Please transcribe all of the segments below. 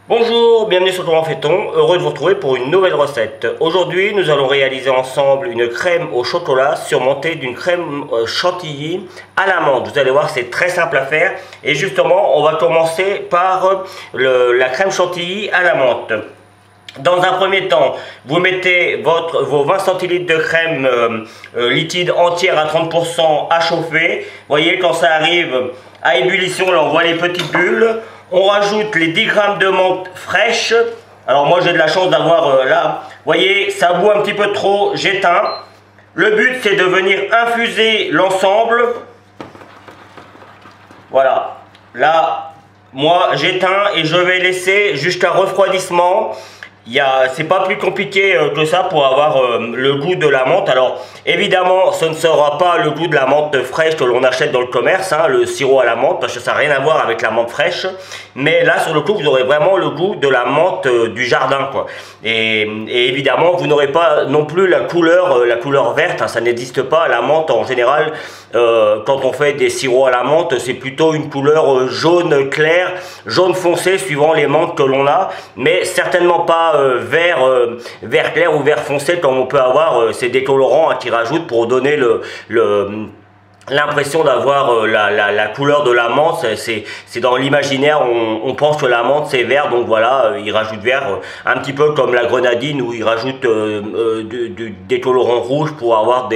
Bonjour, bienvenue sur Comment fait-on, heureux de vous retrouver pour une nouvelle recette. Aujourd'hui, nous allons réaliser ensemble une crème au chocolat surmontée d'une crème chantilly à l'amande. Vous allez voir, c'est très simple à faire. Et justement, on va commencer par la crème chantilly à la menthe. Dans un premier temps, vous mettez vos 20 centilitres de crème liquide entière à 30% à chauffer. Vous voyez, quand ça arrive à ébullition, là on voit les petites bulles. On rajoute les 10 grammes de menthe fraîche. Alors moi j'ai de la chance d'avoir là. Vous voyez, ça bout un petit peu trop, j'éteins. Le but c'est de venir infuser l'ensemble. Voilà. Là, moi j'éteins et je vais laisser jusqu'à refroidissement. C'est pas plus compliqué que ça pour avoir le goût de la menthe. Alors évidemment ce ne sera pas le goût de la menthe fraîche que l'on achète dans le commerce, hein, le sirop à la menthe, parce que ça n'a rien à voir avec la menthe fraîche. Mais là sur le coup vous aurez vraiment le goût de la menthe du jardin, quoi. Et évidemment vous n'aurez pas non plus la couleur verte, hein, ça n'existe pas. La menthe en général, quand on fait des sirops à la menthe, c'est plutôt une couleur jaune clair, jaune foncé suivant les menthes que l'on a, mais certainement pas vert clair ou vert foncé comme on peut avoir ces décolorants, hein, qui rajoutent pour donner l'impression d'avoir la couleur de la menthe. C'est dans l'imaginaire, on pense que la menthe c'est vert, donc voilà, ils rajoutent vert, un petit peu comme la grenadine où ils rajoutent des colorants rouges pour avoir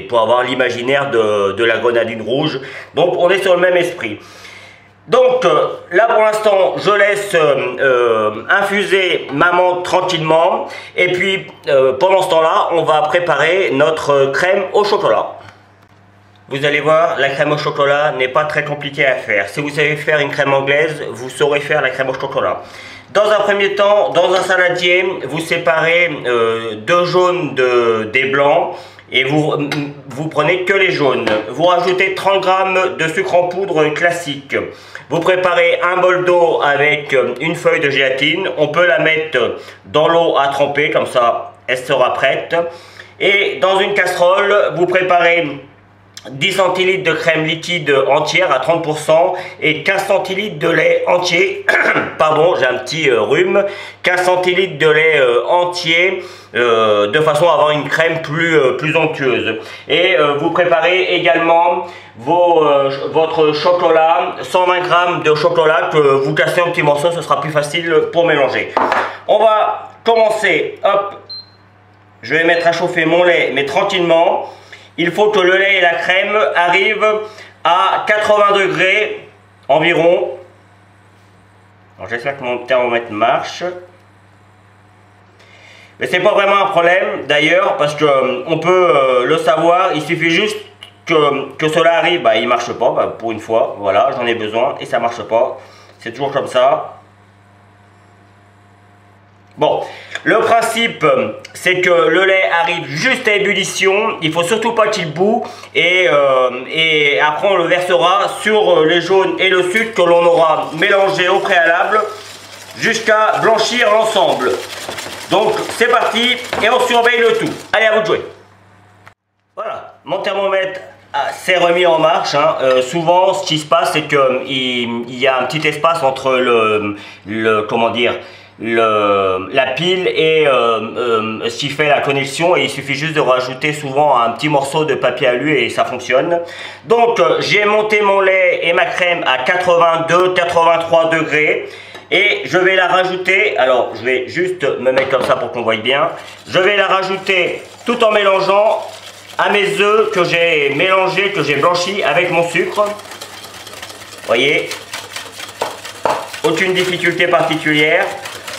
pour avoir l'imaginaire de la grenadine rouge. Donc on est sur le même esprit. Donc là pour l'instant je laisse infuser ma menthe tranquillement et puis pendant ce temps là on va préparer notre crème au chocolat. Vous allez voir, la crème au chocolat n'est pas très compliquée à faire. Si vous savez faire une crème anglaise, vous saurez faire la crème au chocolat. Dans un premier temps, dans un saladier, vous séparez deux jaunes des blancs. Et vous prenez que les jaunes. Vous rajoutez 30 g de sucre en poudre classique. Vous préparez un bol d'eau avec une feuille de gélatine. On peut la mettre dans l'eau à tremper, comme ça elle sera prête. Et dans une casserole, vous préparez 10 centilitres de crème liquide entière à 30% et 15 centilitres de lait entier. Pardon, j'ai un petit rhume. 15 centilitres de lait entier de façon à avoir une crème plus onctueuse. Et vous préparez également votre chocolat, 120 g de chocolat que vous cassez en petits morceaux, ce sera plus facile pour mélanger. On va commencer, hop, je vais mettre à chauffer mon lait, mais tranquillement. Il faut que le lait et la crème arrivent à 80 degrés environ. J'espère que mon thermomètre marche. Mais c'est pas vraiment un problème d'ailleurs, parce que on peut le savoir. Il suffit juste que cela arrive. Bah, il marche pas, bah, pour une fois. Voilà, j'en ai besoin et ça marche pas. C'est toujours comme ça. Bon, le principe, c'est que le lait arrive juste à ébullition. Il faut surtout pas qu'il bout. Et après, on le versera sur les jaunes et le sucre que l'on aura mélangé au préalable jusqu'à blanchir l'ensemble. Donc, c'est parti et on surveille le tout. Allez, à vous de jouer. Voilà, mon thermomètre s'est remis en marche, hein. Souvent, ce qui se passe, c'est qu'il y a un petit espace entre comment dire, la pile et ce qui fait la connexion, et il suffit juste de rajouter souvent un petit morceau de papier alu et ça fonctionne. Donc j'ai monté mon lait et ma crème à 82-83 degrés et je vais la rajouter. Alors je vais juste me mettre comme ça pour qu'on voie bien. Je vais la rajouter tout en mélangeant à mes œufs que j'ai mélangés, que j'ai blanchis avec mon sucre. Voyez, aucune difficulté particulière.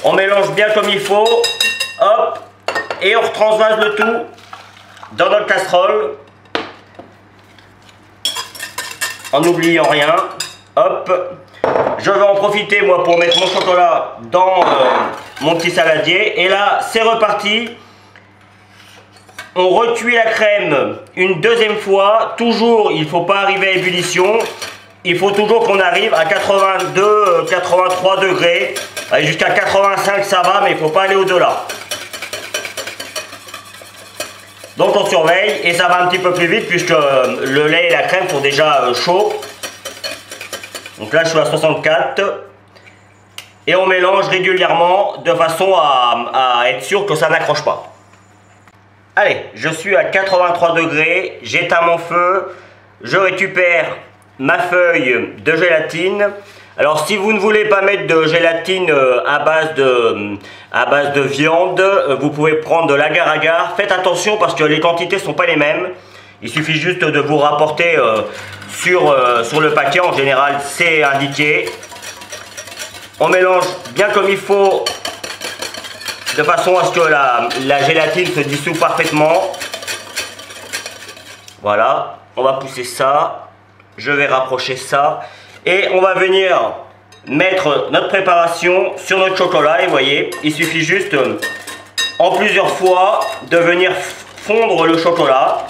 On mélange bien comme il faut, hop, et on retransvase le tout dans notre casserole, en n'oubliant rien, hop. Je vais en profiter moi pour mettre mon chocolat dans mon petit saladier, et là c'est reparti. On recuit la crème une deuxième fois, toujours il ne faut pas arriver à ébullition. Il faut toujours qu'on arrive à 82-83 degrés. Jusqu'à 85 ça va, mais il ne faut pas aller au-delà. Donc on surveille et ça va un petit peu plus vite puisque le lait et la crème sont déjà chauds. Donc là je suis à 64. Et on mélange régulièrement de façon à être sûr que ça n'accroche pas. Allez, je suis à 83 degrés, j'éteins mon feu, je récupère ma feuille de gélatine. Alors si vous ne voulez pas mettre de gélatine à base de viande, vous pouvez prendre de l'agar-agar. Faites attention parce que les quantités ne sont pas les mêmes. Il suffit juste de vous rapporter sur le paquet, en général c'est indiqué. On mélange bien comme il faut, de façon à ce que la gélatine se dissout parfaitement. Voilà, on va pousser ça. Je vais rapprocher ça. Et on va venir mettre notre préparation sur notre chocolat. Et vous voyez, il suffit juste en plusieurs fois de venir fondre le chocolat.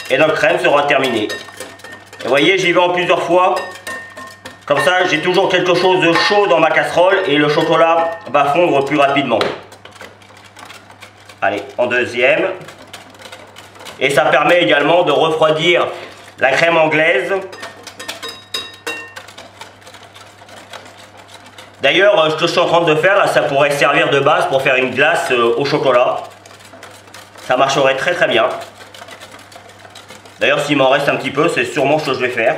Et notre crème sera terminée. Et vous voyez, j'y vais en plusieurs fois. Comme ça, j'ai toujours quelque chose de chaud dans ma casserole et le chocolat va fondre plus rapidement. Allez, en deuxième. Et ça permet également de refroidir la crème anglaise. D'ailleurs, ce que je suis en train de faire, là, ça pourrait servir de base pour faire une glace au chocolat. Ça marcherait très très bien. D'ailleurs, s'il m'en reste un petit peu, c'est sûrement ce que je vais faire.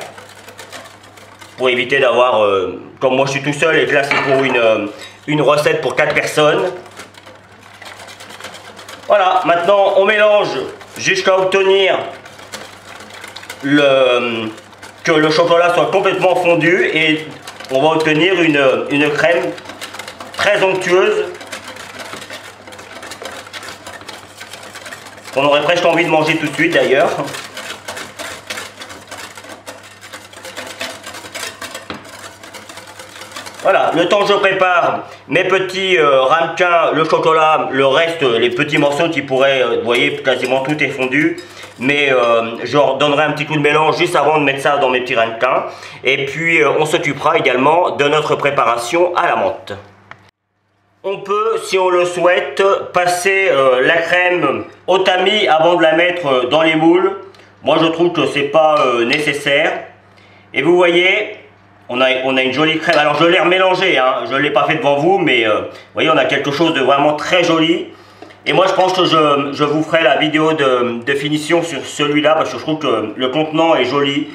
Pour éviter d'avoir, comme moi je suis tout seul et que là c'est pour une recette pour 4 personnes. Voilà, maintenant on mélange jusqu'à obtenir que le chocolat soit complètement fondu et on va obtenir une crème très onctueuse. On aurait presque envie de manger tout de suite d'ailleurs. Voilà, le temps que je prépare mes petits ramequins, le chocolat, le reste, les petits morceaux qui pourraient, vous voyez, quasiment tout est fondu. Mais je leur donnerai un petit coup de mélange juste avant de mettre ça dans mes petits ramequins. Et puis on s'occupera également de notre préparation à la menthe. On peut, si on le souhaite, passer la crème au tamis avant de la mettre dans les moules. Moi je trouve que c'est pas nécessaire. Et vous voyez, on a une jolie crème. Alors je l'ai remélangée, hein. Je ne l'ai pas fait devant vous, mais vous voyez, on a quelque chose de vraiment très joli. Et moi je pense que je vous ferai la vidéo de finition sur celui-là parce que je trouve que le contenant est joli.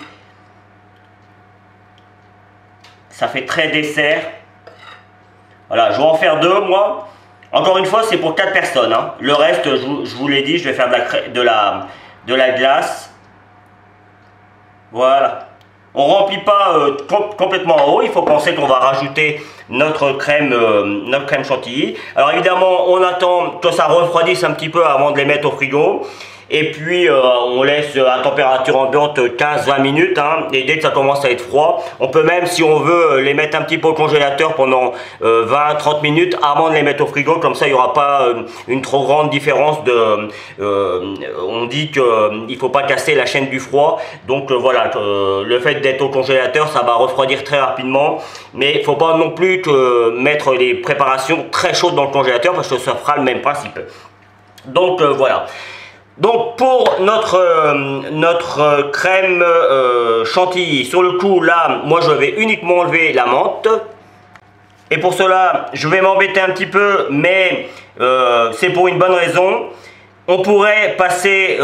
Ça fait très dessert. Voilà, je vais en faire 2 moi. Encore une fois, c'est pour 4 personnes. Hein. Le reste, je vous l'ai dit, je vais faire de la glace. Voilà. On ne remplit pas complètement en haut. Il faut penser qu'on va rajouter notre crème chantilly. Alors évidemment, on attend que ça refroidisse un petit peu avant de les mettre au frigo. Et puis on laisse à température ambiante 15-20 minutes, hein, et dès que ça commence à être froid, on peut même, si on veut, les mettre un petit peu au congélateur pendant 20-30 minutes avant de les mettre au frigo. Comme ça il n'y aura pas une trop grande différence de... on dit qu'il ne faut pas casser la chaîne du froid, donc voilà, le fait d'être au congélateur, ça va refroidir très rapidement, mais il ne faut pas non plus mettre les préparations très chaudes dans le congélateur parce que ça fera le même principe. Donc voilà. Donc pour notre crème chantilly, sur le coup là, moi je vais uniquement enlever la menthe. Et pour cela, je vais m'embêter un petit peu, mais c'est pour une bonne raison. On pourrait passer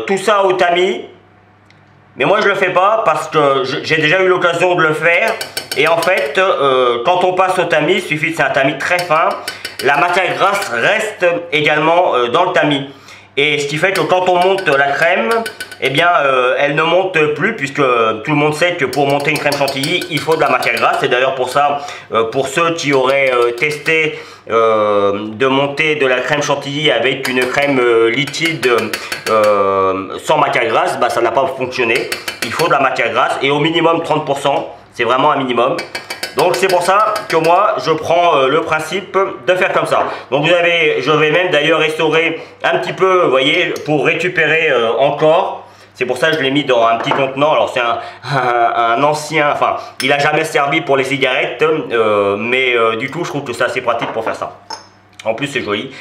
tout ça au tamis, mais moi je le fais pas parce que j'ai déjà eu l'occasion de le faire. Et en fait, quand on passe au tamis, il suffit que c'est un tamis très fin, la matière grasse reste également dans le tamis. Et ce qui fait que quand on monte la crème, eh bien, elle ne monte plus, puisque tout le monde sait que pour monter une crème chantilly, il faut de la matière grasse. C'est d'ailleurs pour ça, pour ceux qui auraient testé de monter de la crème chantilly avec une crème liquide sans matière grasse, bah, ça n'a pas fonctionné. Il faut de la matière grasse et au minimum 30%, c'est vraiment un minimum. Donc c'est pour ça que moi je prends le principe de faire comme ça. Donc je vais même d'ailleurs restaurer un petit peu, vous voyez, pour récupérer encore. C'est pour ça que je l'ai mis dans un petit contenant. Alors c'est un ancien, enfin il n'a jamais servi pour les cigarettes, mais du coup je trouve que c'est assez pratique pour faire ça. En plus c'est joli.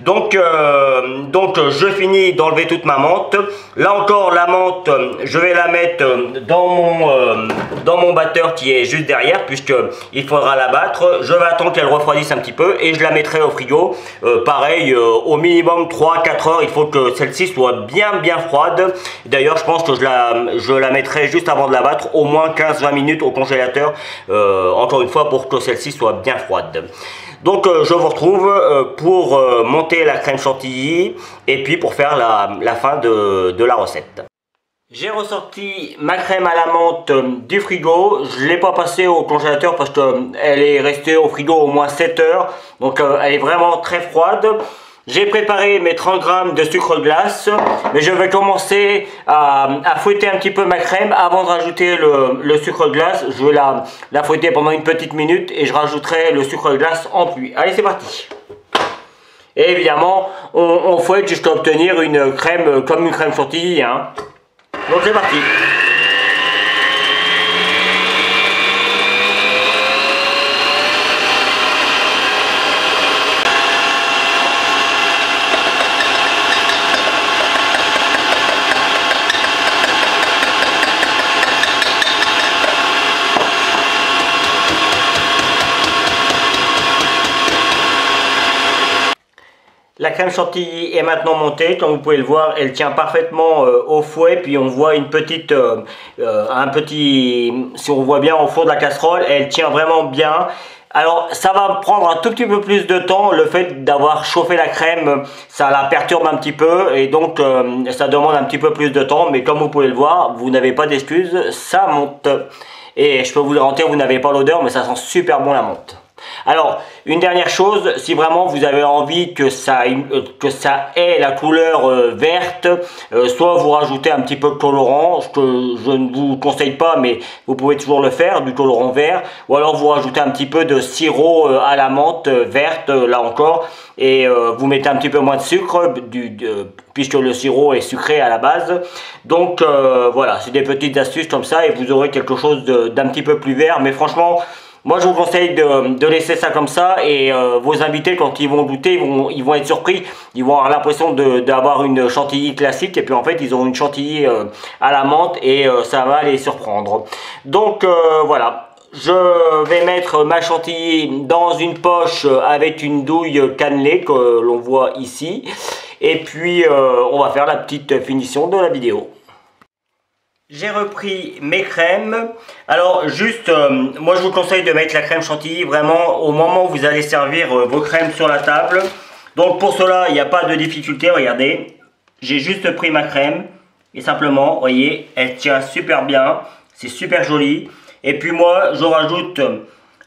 Donc je finis d'enlever toute ma menthe. Là encore la menthe, je vais la mettre dans mon batteur qui est juste derrière, puisque il faudra la battre. Je vais attendre qu'elle refroidisse un petit peu et je la mettrai au frigo. Pareil, au minimum 3-4 heures. Il faut que celle-ci soit bien froide. D'ailleurs je pense que je la mettrai juste avant de la battre, au moins 15-20 minutes au congélateur. Encore une fois, pour que celle-ci soit bien froide. Donc je vous retrouve pour monter la crème chantilly et puis pour faire la fin de la recette. J'ai ressorti ma crème à la menthe du frigo. Je ne l'ai pas passée au congélateur parce qu'elle est restée au frigo au moins 7 heures. Donc elle est vraiment très froide. J'ai préparé mes 30 grammes de sucre glace, mais je vais commencer à fouetter un petit peu ma crème avant de rajouter le sucre glace. Je vais la fouetter pendant une petite minute et je rajouterai le sucre glace en pluie. Allez, c'est parti. Et évidemment, on fouette jusqu'à obtenir une crème comme une crème chantilly, hein. Donc c'est parti. La crème chantilly est maintenant montée, comme vous pouvez le voir, elle tient parfaitement au fouet, puis on voit une petite, si on voit bien au fond de la casserole, elle tient vraiment bien. Alors ça va prendre un tout petit peu plus de temps, le fait d'avoir chauffé la crème, ça la perturbe un petit peu et donc ça demande un petit peu plus de temps, mais comme vous pouvez le voir, vous n'avez pas d'excuses, ça monte. Et je peux vous le garantir, vous n'avez pas l'odeur, mais ça sent super bon la menthe. Alors, une dernière chose, si vraiment vous avez envie que ça ait la couleur verte, soit vous rajoutez un petit peu de colorant, ce que je ne vous conseille pas, mais vous pouvez toujours le faire, du colorant vert, ou alors vous rajoutez un petit peu de sirop à la menthe verte, là encore, et vous mettez un petit peu moins de sucre, puisque le sirop est sucré à la base. Donc voilà, c'est des petites astuces comme ça, et vous aurez quelque chose d'un petit peu plus vert, mais franchement, moi je vous conseille de laisser ça comme ça et vos invités quand ils vont goûter, ils vont être surpris, ils vont avoir l'impression d'avoir une chantilly classique et puis en fait ils ont une chantilly à la menthe et ça va les surprendre. Donc voilà, je vais mettre ma chantilly dans une poche avec une douille cannelée que l'on voit ici et puis on va faire la petite finition de la vidéo. J'ai repris mes crèmes. Alors juste, moi je vous conseille de mettre la crème chantilly vraiment au moment où vous allez servir vos crèmes sur la table. Donc pour cela, il n'y a pas de difficulté, regardez. J'ai juste pris ma crème et simplement, vous voyez, elle tient super bien. C'est super joli. Et puis moi, je rajoute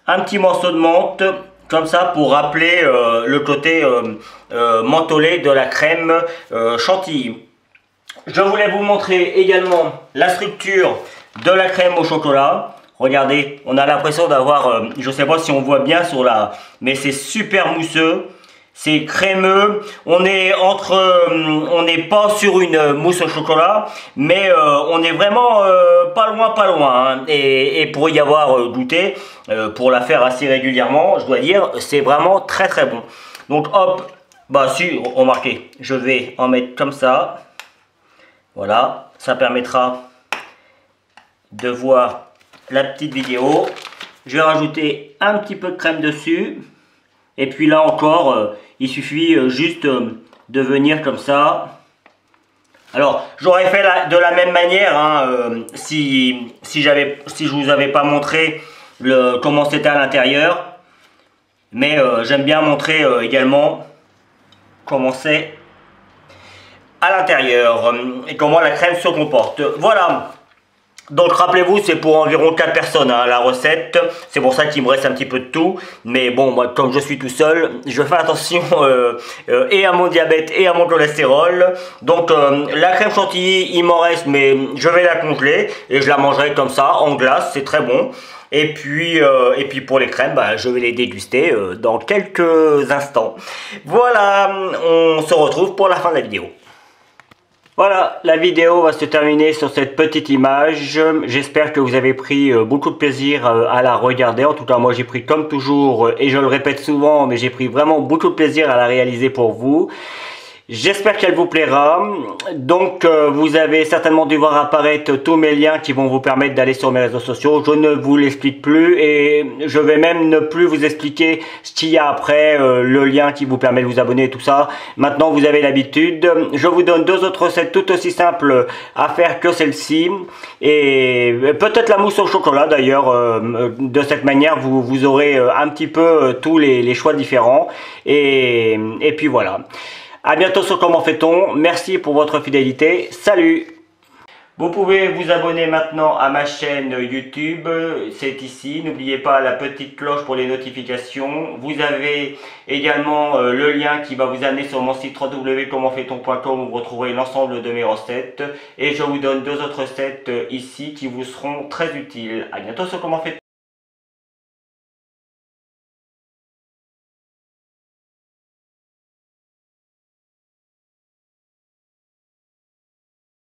un petit morceau de menthe comme ça pour rappeler le côté mentholé de la crème chantilly. Je voulais vous montrer également la structure de la crème au chocolat. Regardez, on a l'impression d'avoir, je ne sais pas si on voit bien sur la, mais c'est super mousseux, c'est crémeux. On n'est pas sur une mousse au chocolat, mais on est vraiment pas loin. Hein. Et pour y avoir goûté, pour la faire assez régulièrement, je dois dire, c'est vraiment très bon. Donc hop, bah si, remarquez, je vais en mettre comme ça. Voilà, ça permettra de voir la petite vidéo. Je vais rajouter un petit peu de crème dessus. Et puis là encore, il suffit juste de venir comme ça. Alors, j'aurais fait de la même manière hein, si je vous avais pas montré comment c'était à l'intérieur. Mais j'aime bien montrer également comment c'est à l'intérieur et comment la crème se comporte. Voilà, donc rappelez-vous, c'est pour environ 4 personnes hein, la recette, c'est pour ça qu'il me reste un petit peu de tout, mais bon, moi comme je suis tout seul, je fais attention et à mon diabète et à mon cholestérol. Donc la crème chantilly, il m'en reste, mais je vais la congeler et je la mangerai comme ça en glace, c'est très bon. Et puis pour les crèmes, bah, je vais les déguster dans quelques instants. Voilà, on se retrouve pour la fin de la vidéo. Voilà, la vidéo va se terminer sur cette petite image. J'espère que vous avez pris beaucoup de plaisir à la regarder. En tout cas, moi j'ai pris comme toujours, et je le répète souvent, mais j'ai pris vraiment beaucoup de plaisir à la réaliser pour vous. J'espère qu'elle vous plaira. Donc vous avez certainement dû voir apparaître tous mes liens qui vont vous permettre d'aller sur mes réseaux sociaux. Je ne vous l'explique plus et je vais même ne plus vous expliquer ce qu'il y a après, le lien qui vous permet de vous abonner et tout ça. Maintenant vous avez l'habitude. Je vous donne deux autres recettes tout aussi simples à faire que celle-ci. Et peut-être la mousse au chocolat d'ailleurs. De cette manière vous aurez un petit peu tous les choix différents. Et puis voilà. À bientôt sur Comment fait-on. Merci pour votre fidélité. Salut! Vous pouvez vous abonner maintenant à ma chaîne YouTube, c'est ici. N'oubliez pas la petite cloche pour les notifications. Vous avez également le lien qui va vous amener sur mon site www.commentfaiton.com où vous retrouverez l'ensemble de mes recettes. Et je vous donne deux autres recettes ici qui vous seront très utiles. À bientôt sur Comment fait-on.